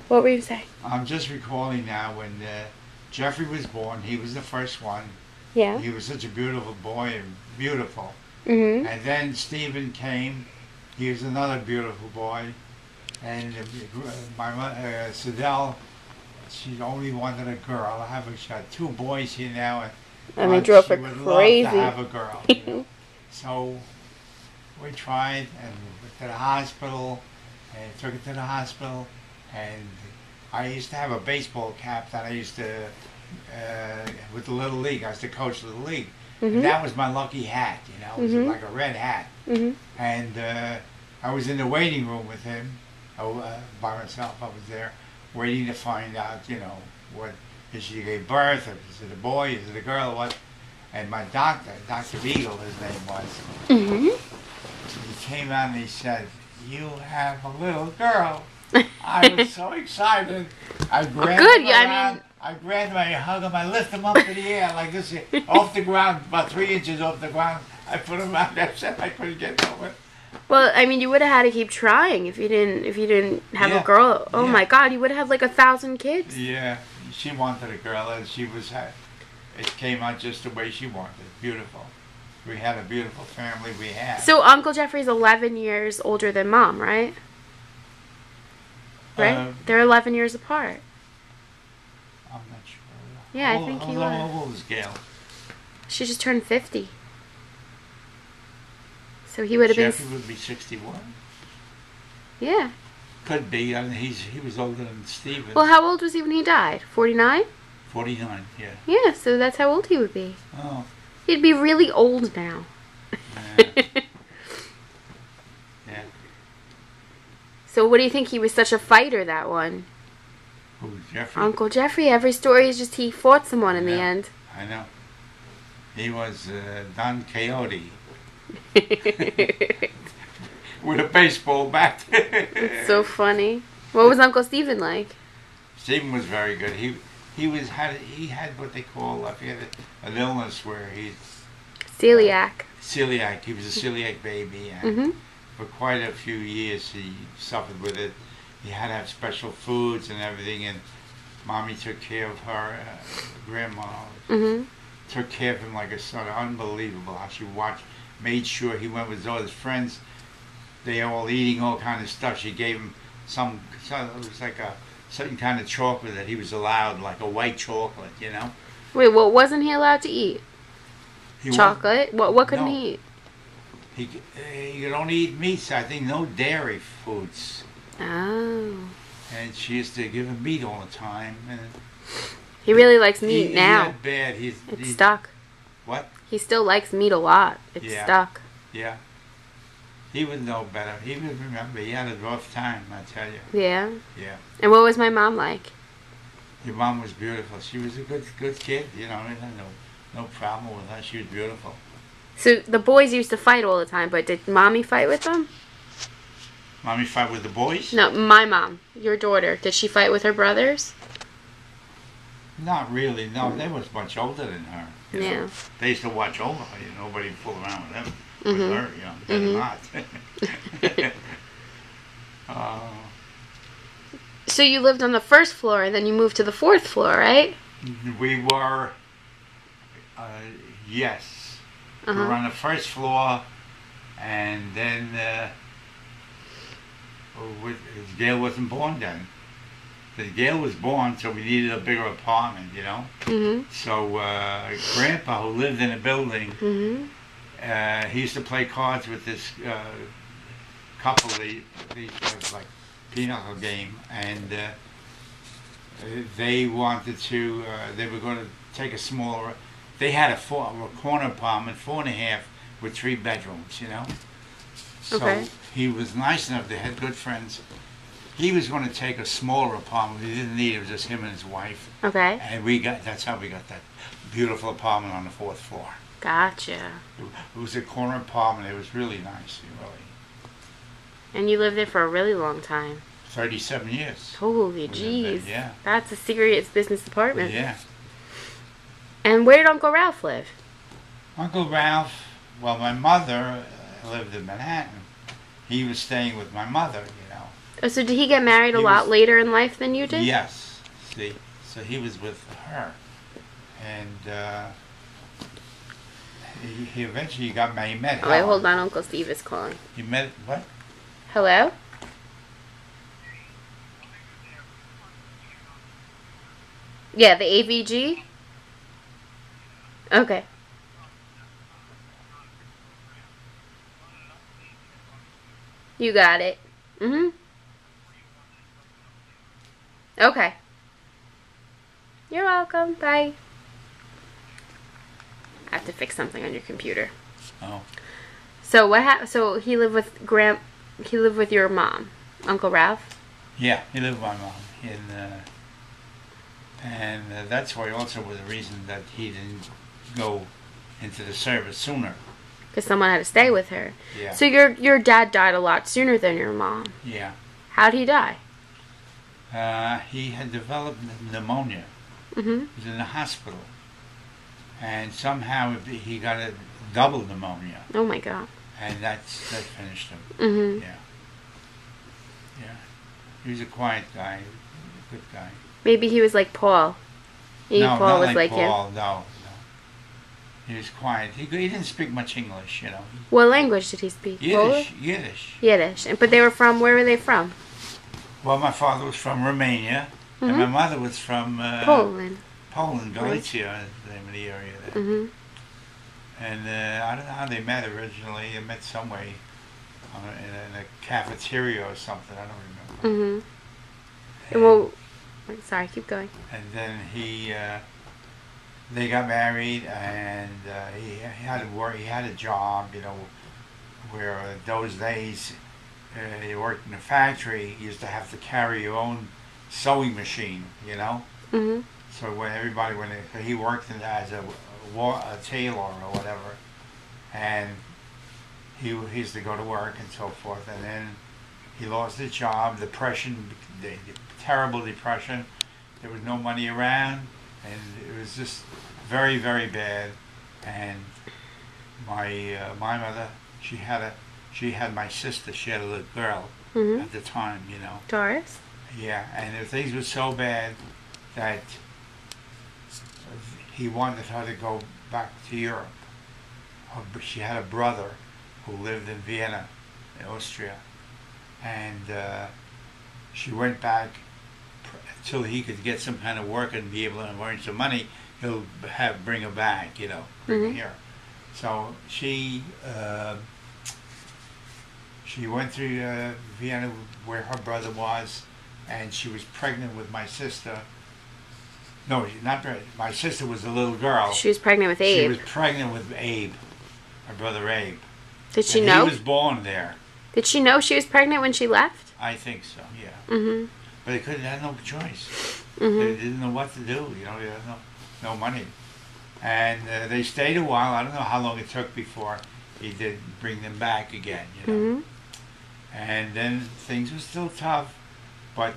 What were you saying? I'm just recalling now when Jeffrey was born. He was the first one. Yeah. He was such a beautiful boy and beautiful. Mm-hmm. And then Stephen came. He was another beautiful boy. And my mother, Sidel, she only wanted a girl. She had 2 boys here now, And they drove she her would crazy. love to have a girl. You know? So we tried and went to the hospital and took it to the hospital. And I used to have a baseball cap that I used to, with the Little League. I was the coach of the league. Mm-hmm. And that was my lucky hat, you know. It was like a red hat. Mm-hmm. And I was in the waiting room with him. By myself, I was there waiting to find out, you know, what, if she gave birth, or is it a boy, is it a girl, what. And my doctor, Dr. Beagle, his name was, he came out and he said, "You have a little girl." I was so excited. I grabbed him around, I grabbed him, I hug him, I lift him up in the air like this, off the ground, about 3 inches off the ground. I put him out there, I couldn't get over it. Well, I mean, you would have had to keep trying if you didn't have a girl. Oh my God, you would have had like 1,000 kids. Yeah, she wanted a girl, and she was. It came out just the way she wanted. Beautiful. We had a beautiful family. We had. So Uncle Jeffrey's 11 years older than Mom, right? Right? They're 11 years apart. I'm not sure. Yeah, I think he was. How old is Gail? She just turned 50. So he would have been. Jeffrey would be 61. Yeah. Could be. I mean, he was older than Stephen. Well, how old was he when he died? 49? 49, yeah. Yeah, so that's how old he would be. Oh. He'd be really old now. Yeah. Yeah. So what do you think? He was such a fighter, that one? Who, Jeffrey? Uncle Jeffrey. Every story is just he fought someone in the end. I know. He was Don Quixote. With a baseball bat. It's so funny. What was Uncle Stephen like? Stephen was very good. He had what they call, I forget it, an illness where he's celiac. Celiac. He was a celiac baby, and for quite a few years he suffered with it. He had to have special foods and everything, and Mommy took care of her. Grandma took care of him like a son. Unbelievable how she made sure he went with all his friends. They all eating all kind of stuff. She gave him it was like a certain kind of chocolate that he was allowed, like a white chocolate, you know. Wait, what wasn't he allowed to eat? Chocolate? What couldn't he eat? He could only eat meats. I think no dairy foods. Oh. And she used to give him meat all the time. And he really likes meat now. It's stuck. What? He still likes meat a lot. It's stuck. Yeah. He would know better. He would remember. He had a rough time, I tell you. Yeah? Yeah. And what was my mom like? Your mom was beautiful. She was a good kid, you know. No problem with her. She was beautiful. So the boys used to fight all the time, but did Mommy fight with them? Mommy fight with the boys? No, my mom, your daughter. Did she fight with her brothers? Not really. No, they was much older than her. You know? They used to watch over her. You know, nobody fool around with them. With her, you know, better not. So you lived on the first floor, and then you moved to the 4th floor, right? We were, yes. We were on the first floor, and then Gail wasn't born then. But Gail was born, so we needed a bigger apartment, you know. So Grandpa, who lived in a building, he used to play cards with this couple. They was like pinochle game, and they wanted to. They were going to take a smaller. They had a corner apartment, 4.5, with 3 bedrooms. You know. So he was nice enough. They had good friends. He was going to take a smaller apartment. He didn't need it. It was just him and his wife. Okay. And that's how we got that beautiful apartment on the 4th floor. Gotcha. It was a corner apartment. It was really nice, really. And you lived there for a really long time. 37 years. Holy jeez. Yeah. That's a serious business apartment. Yeah. And where did Uncle Ralph live? Uncle Ralph, well, my mother lived in Manhattan. He was staying with my mother, you know. Oh, so did he get married a lot later in life than you did? Yes. See, so he was with her, and he eventually got married. He met Oh, wait, Helen. hold on. Uncle Steve is calling. He met what? Hello? Yeah, the AVG? Okay. You got it. Mm-hmm. Okay. You're welcome. Bye. I have to fix something on your computer. Oh. So what happened? So he lived with he lived with your mom, Uncle Ralph? Yeah, he lived with my mom. And that's why also was the reason that he didn't go into the service sooner. Because someone had to stay with her. Yeah. So your dad died a lot sooner than your mom. Yeah. How'd he die? He had developed pneumonia. Mm-hmm. He was in the hospital. And somehow he got a double pneumonia. Oh my God. And that finished him. Mm-hmm. Yeah. Yeah. He was a quiet guy, a good guy. Maybe he was like Paul. Maybe No, Paul not was like Paul. him. No. He was quiet. He didn't speak much English, you know. What language did he speak? Yiddish. Yiddish. But they were from, where were they from? Well, my father was from Romania, and my mother was from Poland. Poland, Galicia is the name of the area there. Mm-hmm. And I don't know how they met originally. They met some way in a cafeteria or something. I don't remember. Mm-hmm. Well, sorry, keep going. And then they got married, and he had to work. He had a job, you know, where those days you worked in a factory. You used to have to carry your own sewing machine, you know. Mm-hmm. So when he worked as a tailor or whatever, and he used to go to work and so forth, and then he lost his job. Depression, the terrible depression. There was no money around, and it was just very, very bad. And my mother, she had my sister. She had a little girl at the time, you know. Doris? Yeah, and the things were so bad that he wanted her to go back to Europe. She had a brother who lived in Vienna, in Austria, and she went back until he could get some kind of work and be able to earn some money. He'll bring her back, you know, bring her here. So she went to Vienna where her brother was, and she was pregnant with my sister. No, not pregnant. My sister was a little girl. She was pregnant with Abe. She was pregnant with Abe, her brother Abe. Did she know? He was born there. Did she know she was pregnant when she left? I think so, yeah. Mm-hmm. But they couldn't have no choice. Mm-hmm. They didn't know what to do, you know, they had no money. And they stayed a while. I don't know how long it took before he did bring them back again, you know. Mm-hmm. And then things were still tough, but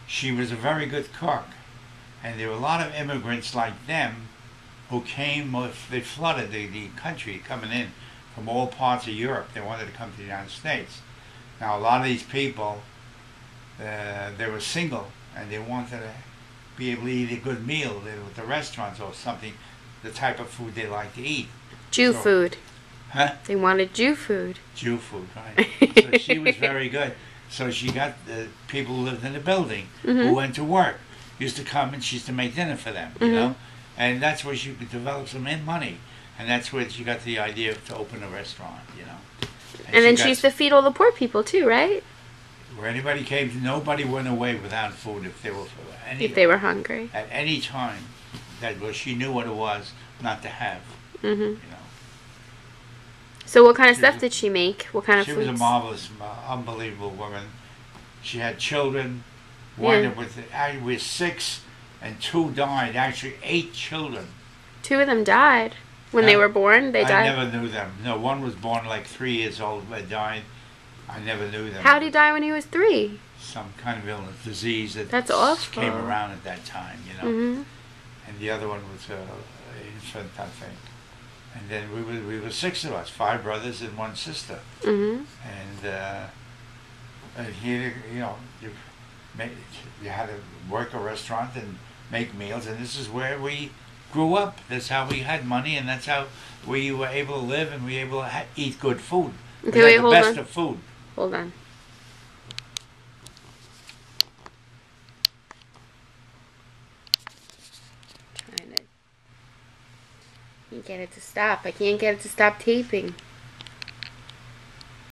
she was a very good cook. And there were a lot of immigrants like them who came, they flooded the country coming in from all parts of Europe. They wanted to come to the United States. Now, a lot of these people, they were single, and they wanted to be able to eat a good meal with the restaurants or something, the type of food they like to eat. Jew food. Huh? They wanted Jew food. Jew food, right. So she was very good. So she got the people who lived in the building, who went to work, used to come, and she used to make dinner for them, you know? And that's where she could develop some money. And that's where she got the idea to open a restaurant, you know? And then she used to feed all the poor people too, right? Where anybody came, nobody went away without food if they were hungry. At any time, she knew what it was not to have, you know? So what kind of stuff did she make? What kind of foods? She was a marvelous, unbelievable woman. She had children. One with 6, and 2 died. Actually, 8 children. 2 of them died when they were born. They died. I never knew them. No, one was born like 3 years old, but died. I never knew them. How did he die when he was 3? Some kind of illness, disease that awful. came around at that time, you know. And the other one was an infant, I think. And then we were 6 of us, 5 brothers and 1 sister. And Here, you know, made, you had to work a restaurant and make meals, and this is where we grew up. That's how we had money, and that's how we were able to live, and we were able to eat good food. Okay, We wait, had the hold best on. of food. Hold on. Trying to get it to stop. I can't get it to stop taping.